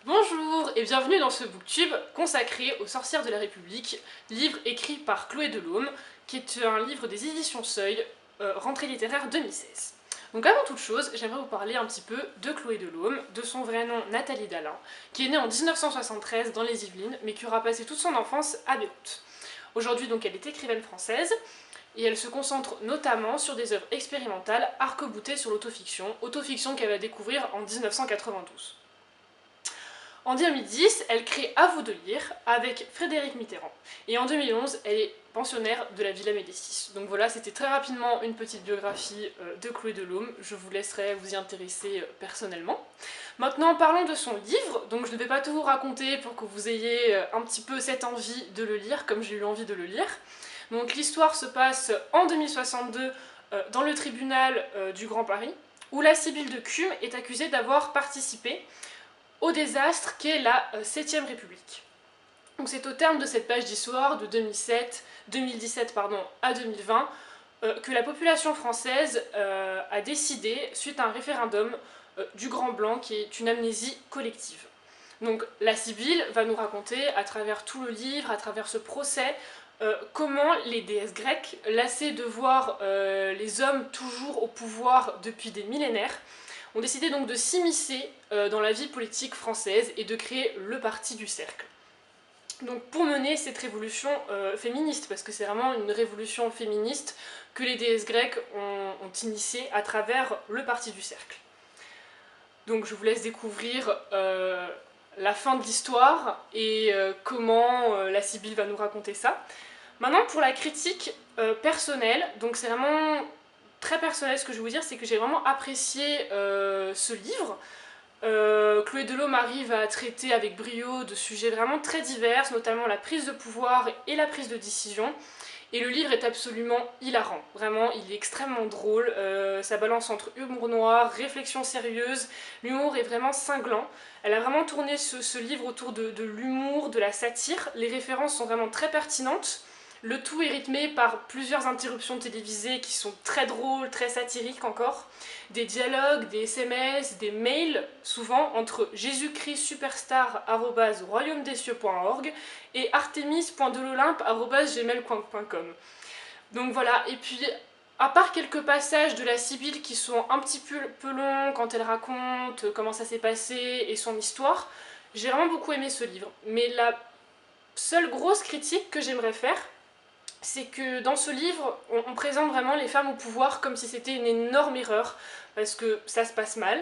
Bonjour et bienvenue dans ce booktube consacré aux sorcières de la République, livre écrit par Chloé Delhomme, qui est un livre des éditions Seuil, rentrée littéraire 2016. Donc avant toute chose, j'aimerais vous parler un petit peu de Chloé Delhomme, de son vrai nom Nathalie Dalin, qui est née en 1973 dans les Yvelines, mais qui aura passé toute son enfance à Beyrouth. Aujourd'hui donc elle est écrivaine française, et elle se concentre notamment sur des œuvres expérimentales arc-boutées sur l'autofiction qu'elle va découvrir en 1992. En 2010, elle crée À vous de lire avec Frédéric Mitterrand. Et en 2011, elle est pensionnaire de la Villa Médicis. Donc voilà, c'était très rapidement une petite biographie de Chloé Delhomme. Je vous laisserai vous y intéresser personnellement. Maintenant, parlons de son livre. Donc je ne vais pas tout vous raconter pour que vous ayez un petit peu cette envie de le lire, comme j'ai eu envie de le lire. Donc l'histoire se passe en 2062 dans le tribunal du Grand Paris, où la Sibylle de Cumes est accusée d'avoir participé au désastre qu'est la 7ème République. Donc c'est au terme de cette page d'histoire de 2017 à 2020 que la population française a décidé, suite à un référendum du Grand Blanc, qui est une amnésie collective. Donc la Sibylle va nous raconter, à travers tout le livre, à travers ce procès, comment les déesses grecques, lassées de voir les hommes toujours au pouvoir depuis des millénaires, ont décidé donc de s'immiscer dans la vie politique française et de créer le Parti du Cercle. Donc pour mener cette révolution féministe, parce que c'est vraiment une révolution féministe que les déesses grecques ont initiée à travers le Parti du Cercle. Donc je vous laisse découvrir la fin de l'histoire et comment la Sibylle va nous raconter ça. Maintenant pour la critique personnelle, donc c'est vraiment très personnel. Ce que je vais vous dire, c'est que j'ai vraiment apprécié ce livre. Chloé Delhomme arrive à traiter avec brio de sujets vraiment très divers, notamment la prise de pouvoir et la prise de décision. Et le livre est absolument hilarant, vraiment, il est extrêmement drôle, ça balance entre humour noir, réflexion sérieuse, l'humour est vraiment cinglant. Elle a vraiment tourné ce livre autour de l'humour, de la satire, les références sont vraiment très pertinentes. Le tout est rythmé par plusieurs interruptions télévisées qui sont très drôles, très satiriques encore. Des dialogues, des SMS, des mails, souvent entre Jésus-Christ superstar@royaume-des-cieux.org et artemis.delolympe@gmail.com. Donc voilà, et puis à part quelques passages de la Sibylle qui sont un petit peu longs quand elle raconte comment ça s'est passé et son histoire, j'ai vraiment beaucoup aimé ce livre. Mais la seule grosse critique que j'aimerais faire, c'est que dans ce livre, on présente vraiment les femmes au pouvoir comme si c'était une énorme erreur, parce que ça se passe mal.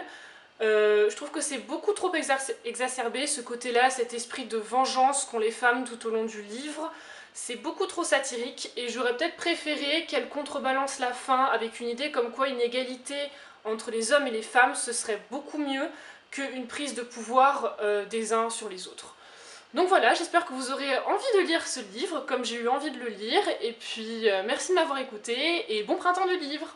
Je trouve que c'est beaucoup trop exacerbé, ce côté-là, cet esprit de vengeance qu'ont les femmes tout au long du livre. C'est beaucoup trop satirique, et j'aurais peut-être préféré qu'elle contrebalance la fin avec une idée comme quoi une égalité entre les hommes et les femmes, ce serait beaucoup mieux qu'une prise de pouvoir des uns sur les autres. Donc voilà, j'espère que vous aurez envie de lire ce livre comme j'ai eu envie de le lire, et puis merci de m'avoir écouté et bon printemps de livres!